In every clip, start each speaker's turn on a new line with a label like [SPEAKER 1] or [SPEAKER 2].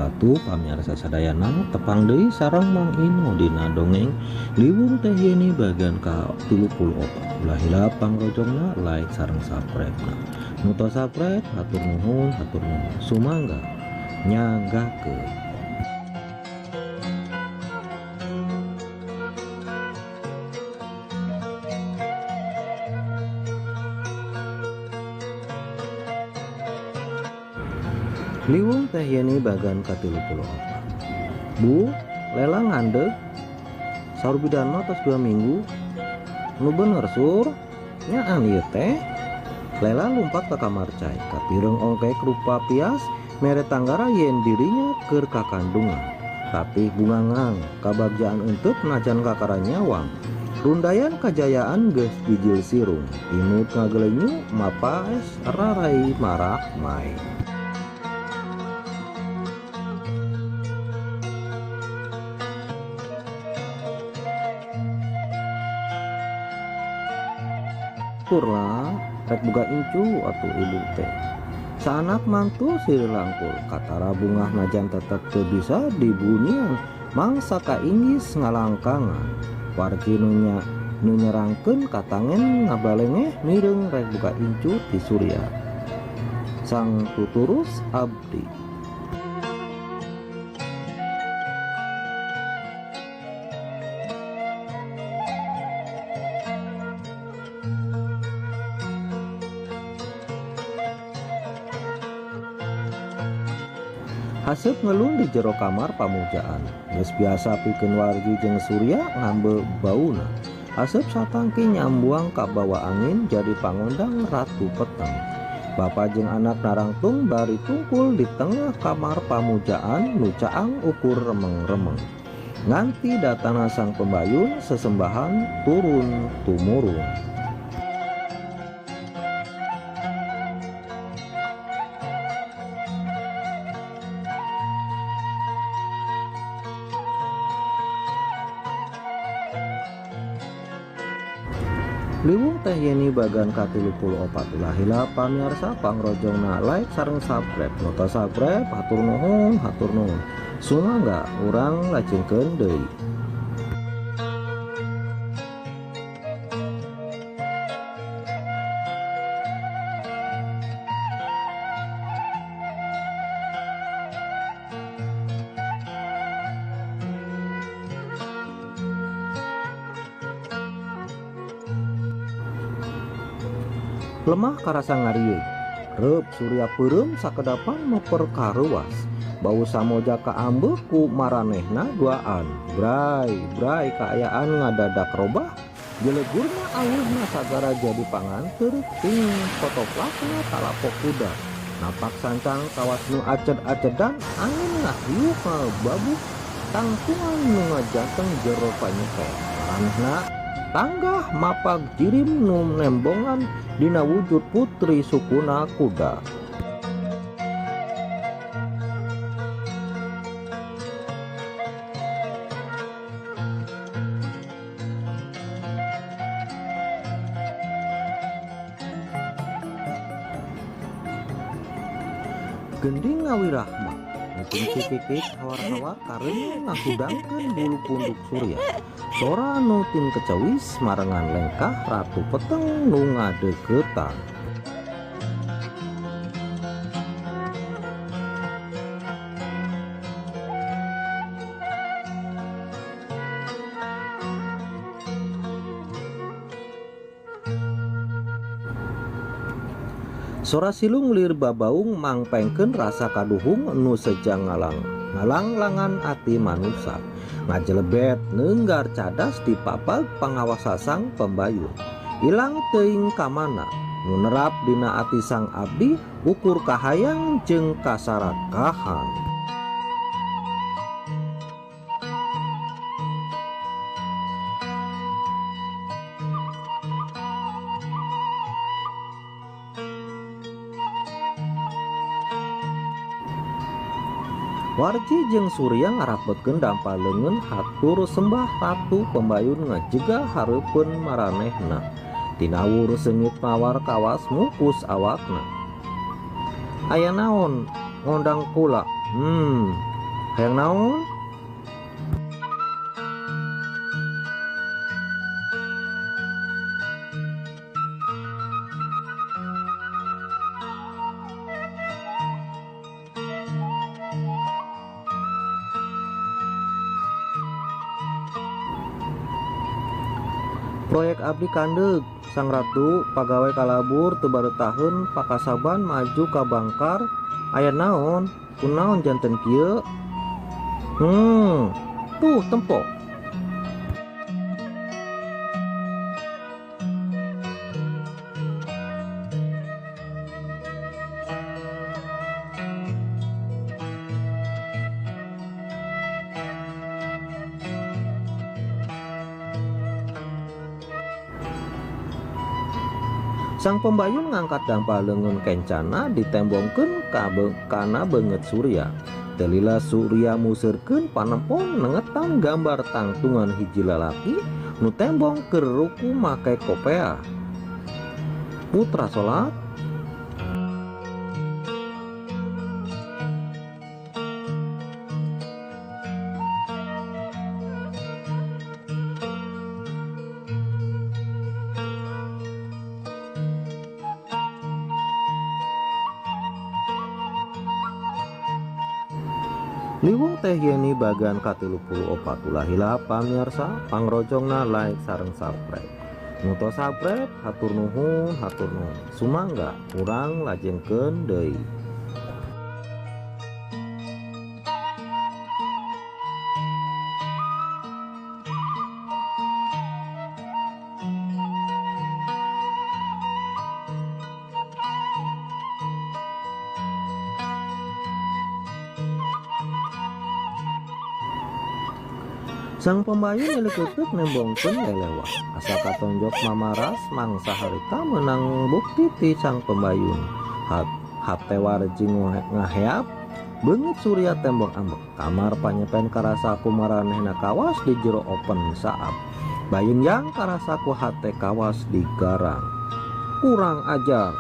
[SPEAKER 1] atuh pamirsa sadayana tepang deui sareng Mang Ino dina dongeng Liwung Teh Yeni bagian ka-34. Ulah hilap pangrojongna like sareng subscribe na. Nu tos subscribe hatur nuhun sumangga nyanggakeun. Liwung Teh Yeni bagan ka-34. Bu, Lela ngandeg saur bidan mah tos 2 minggu. Nu bener sur nyaan ieu teh. Lela lumpat ke kamar cai kapireng ongkek rupa pias mere tanggara yen dirinya keur kakandungan. Tapi bungangang kabagjaan eunteup najan kakara nyawang. Rundayan kajayaan geus bijil sirung. Imut ngagelenyu mapaes rarai marak mai. Kurla rek buka incu atuh ibu teh. Saanak mantu sirih langkul katara bungah najan tetep teu bisa dibunyian mangsa kainggis ngalangkangan. Wargi nu nyerangkeun katangen ngabalengeh mireng rek buka incu ti Surya. Sang tuturus abdi. Haseup ngelun di jero kamar pamujaan. Geus biasa pikeun Wargi jeung Surya ngambe bauna. Haseup satangki nyambuang ka bawa angin jadi pangondang Ratu Peteng. Bapa jeung anak narangtung bari tungkul di tengah kamar pamujaan nu caang ukur remeng-remeng. Nganti datana sang pembayun sesembahan turun tumurun. Liwung Teh Yeni bagan ka-34. Ulah hilap pamirsa pangrojongna like sareng subscribe. Nu tos subscribe hatur nuhun sumangga urang lajengkeun deui. Lemah karasa ngarieu, reup Surya peureum sakedapan memperkaruas. Bau samoja kaambeuh ku maranehna duaan. Bray kaayaan ngadadak robah. Jelegurna awuhna sagara jadi panganteur ting fotoplakna talapok kuda. Napak sancang kawas nu aced-acedan angin ngahiup babuk tangtungan nu ngajateng jero panyekeh. Maranehna tanggah mapag jirim nu nembongan dina wujud putri sukuna kuda. Gending ngawirahma nuting cipikik hawar-hawar karena ngahudangkeun bulu punduk Surya. Sora nu tin kecewis marengan lengkah Ratu Peteng nu ngadeuketan. Sora silung lir babaung mangpengkeun rasa kaduhung nu sejang ngalang-langan ati manusia. Ngajelebet neunggar cadas di papag pangawasa sang pembayun. Ilang teuing kamana nu nerap dina ati sang abdi ukur kahayang jeung kasarakahan. Warji jeung Surya ngarapetkeun dampaleungeun hatur sembah Ratu Pembayun ngajega hareupeun maranehna. Tinawur seungit mawar kawas mungkus awakna. Aya naon ngondang kula? Hayang naon? Proyek abdi kandeg sang ratu pagawai kalabur teu baretaheun pakasaban maju ka Bangkar. Aya naon? Kunaon janten kieu? Tuh tempo. Sang pembayun ngangkat dampa leungeun kencana ditembongkeun kana beungeut Surya. Telila Surya museurkeun panempon nengetan gambar tangtungan hiji lalaki nu tembong keur ruku make kopea. Putra salat. Liwung teh yeni bagian ka-34 ulah hilap pamirsa pangrojongna like sareng subscribe. Muto subscribe hatur nuhun sumangga urang lajengkeun deui. Sang pembayun nyelekuteuk nembongkeun lelewah asa katonjok mamaras mangsa harita menang bukti ti sang pembayun. Hate warji ngaheap beungeut Surya tembong ambek kamar panyepen karasa ku maranehna kawas di jero open saab. Bayun yang karasa ku hate kawas di garang. Kurang ajar.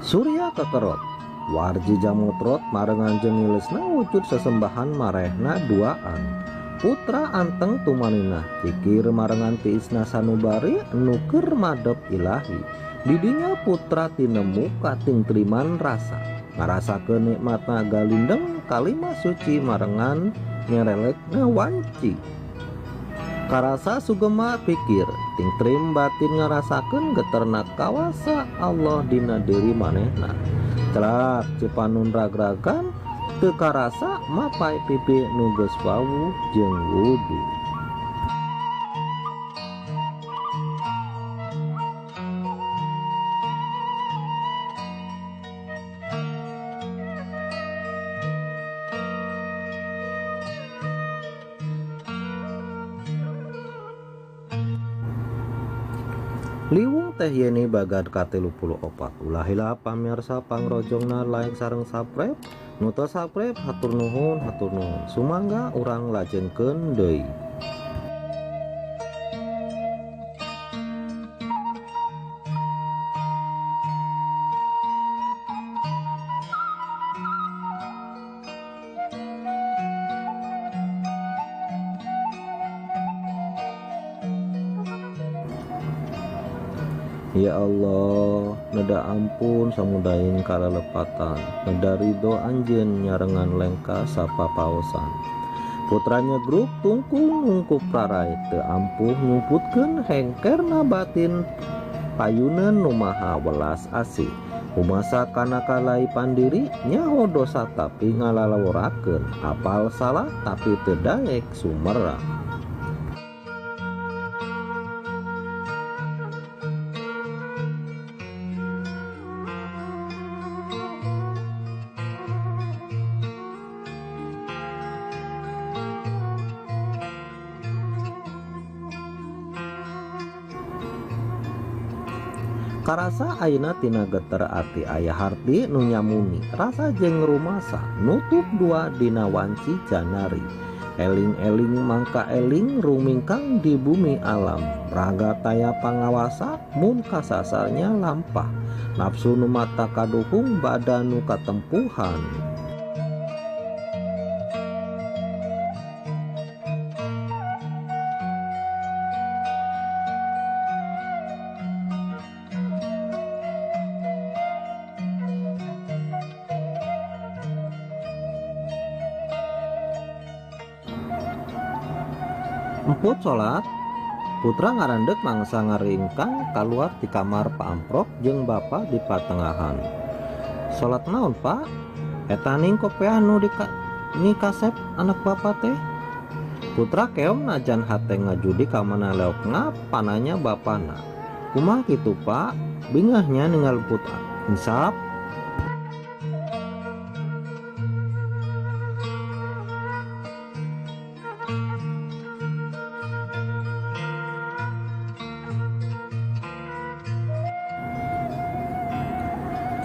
[SPEAKER 1] Surya kekerot warji jamutrot marengan jeung ngileusna wujud sesembahan marehna duaan. Putra anteng tumanina pikir marengan tiisna sanubari anu keur madep ilahi. Didinya putra tinemu kating triman rasa ngarasakeun nikmatna galindeng kalima suci marengan nyerelekna wanci. Karasa sugema pikir ting trim batin ngarasakeun geterna kawasa Allah dina diri manehna. Celak cipanun ragragan teu karasa mapai pipi nu geus wawuh jeung wudu. Liwung teh yeni bagad ka-34 ulah hilap pamirsa pangrojongna like sareng subscribe. Nu teu subscribe hatur nuhun sumangga urang lajengkeun deui. Ya Allah, neda ampun samudain kalalepatan, neda ridho anjeun nyarengan lengka sapa paosan. Putranya grup tungkung ngungkup prarai teu ampuh nyumputkeun hengkerna batin payuneun nu maha welas asih. Umasa kana kalai pandiri nyaho dosa tapi ngalalawurakeun, apal salah tapi teu daek sumera. Karasa ayeuna tina geter ati aya harti nu nyamuni rasa jeung rumasa nutup dua dina wanci janari. Eling-eling mangka eling rumingkang di bumi alam, raga taya pangawasa mun kasasarnya lampah, nafsu nu mata kaduhung badan nu katempuhan. Emput salat, putra ngarandek mangsa ngaringkang keluar di kamar Pak Amprok jeung bapa di patengahan. Salat naon Pak? Eta ning kopeah nu ni kasep anak bapa teh. Putra keong najan hate ngajudi ka mana leokna pananya bapana. Kumaha kitu Pak? Bingahnya ninggal putra. Insap.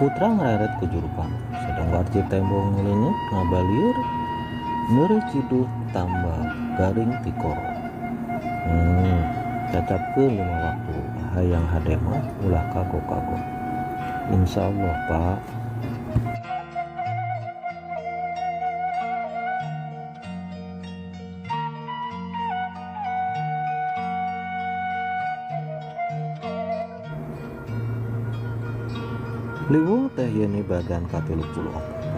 [SPEAKER 1] Putra ngereret ke jurupan, sedang warci tembong ngelenyep ngabalieur neureuh ciduh tambah garing tikoro. Cacapkeun 5 waktu, hayang hade mah ulah kagok-kagok. Insyaallah Pak. Liwung teh yeuni bagan ka-30.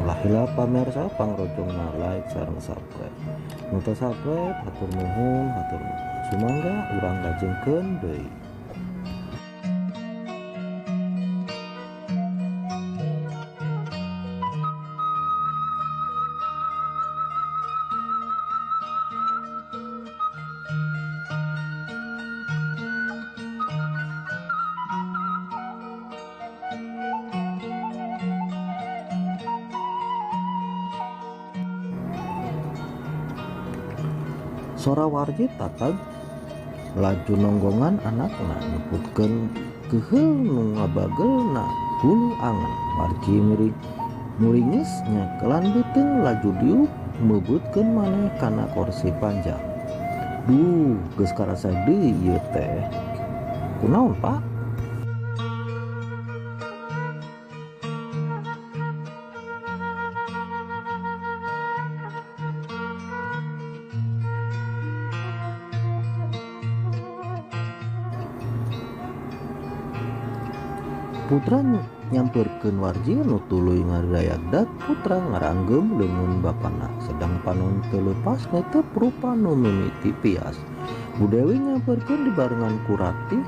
[SPEAKER 1] Ulah hilap pamirsa pangrojongna like sareng subscribe. Nu teu subscribe hatur nuhun. Sumangga urang lajengkeun deui. Sora warji tatag laju nonggongan anakna neputkeun keheul nu ngabagelna hulu angan. Warji muringis nyakelan beuteung laju diuk meubutkeun maneh kana kursi panjang. Duh, geus karasa deui ieu teh. Kunaon Pak? Putra nyamperkeun warji nu tuluy ngaridayagdat. Putra ngaranggem leungeun bapana, sedang panon teu leupas netep rupa nu mimiti pias. Bu Dewi nyamperkeun dibarengan ku Ratih.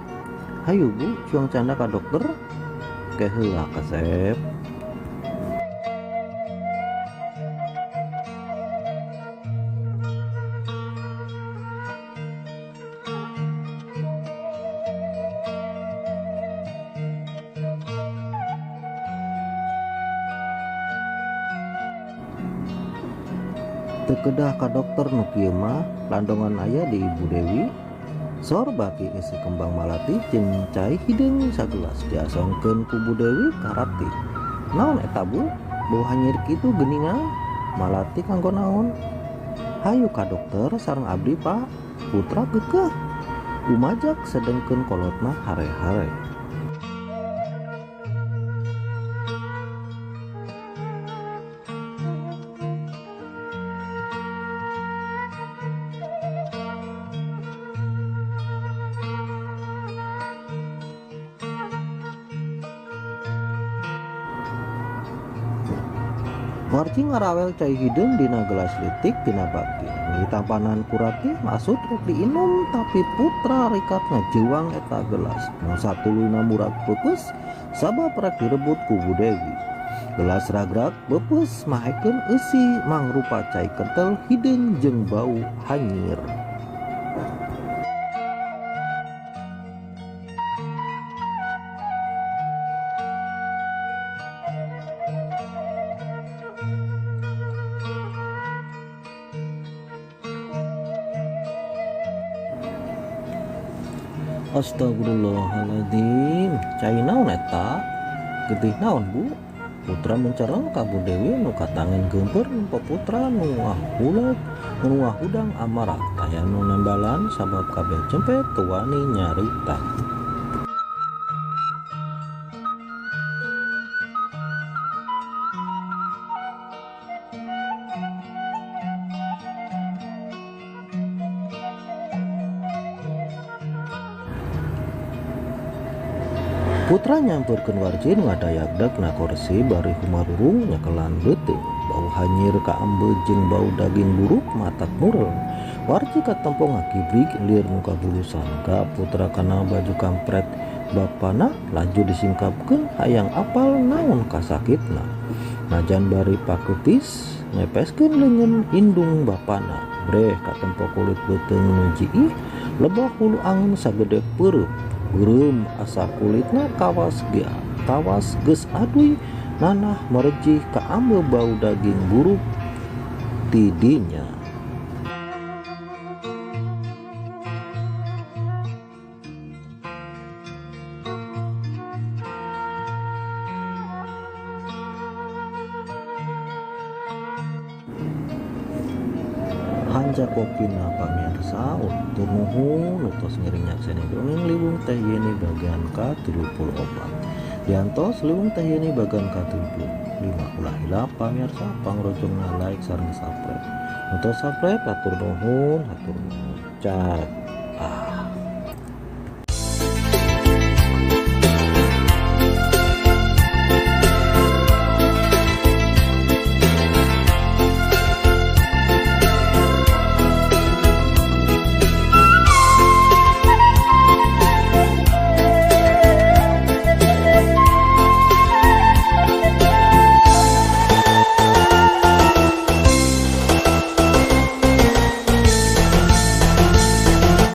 [SPEAKER 1] Hayu Bu, cuang canda ka dokter. Ke heula kasep. Tekedah ka dokter nu kieu mah landongan aya di Ibu Dewi. Sor baki isi kembang malati jeung cai hideung sagelas diasongkeun ku Bu Dewi ka Ratih. Naon eta Bu? Bau hanyir kitu geuningan? Malati kanggo naon? Hayu ka dokter sareng abdi Pak. Putra keukeuh. Umajak sedengkeun kolotna hare-hare. Warji ngarawel cai hideung dina gelas leutik tina baki. Di tampanan ku Ratih maksud rek diinum, tapi putra rikat ngajeuwang eta gelas. Nu satuluyna murag peupeus sabab rek direbut ku Bu Dewi. Gelas ragrag peupeus mahekeun eusi mangrupa cai kentel hideung jeung bau hanyir. Astagfirullahaladzim, cai naon eta? Getih naon bu? Putra mencereng ka Bu Dewi nu katangan geumpeur peputra nu ngahuleg nu ngahudang amarah taya nu nembalan sabab kabeh cempet teu wani nyarita. Putra nyamperkeun warji nu ngadayagdag na kursi bari humarurung nyakelan beuteung bau hanyir ka ambeug jeung bau daging buruk matak murel. Warji katempo ngakibrig lir nu kabulusan ka putra kana baju kampret bapana laju disingkapkeun hayang apal naon kasakitna. Najan bari pakeutis ngepeskeun leungeun indung bapana breh katempo kulit beuteung nu jiih lebah hulu angin sagede peureum. Geureum asa kulitna kawas geus aduy nanah merejih ka ambe bau daging buruk tidinya. Hanja kopina pamirsa utur nuhun utos ngiring dongeng Liwung Teh Yeni bagian ke-74 diantos Liwung Teh Yeni bagian ke-75 ulah hilap pamirsa pangrojongna like sareng subscribe untuk subscribe atur nuhun cak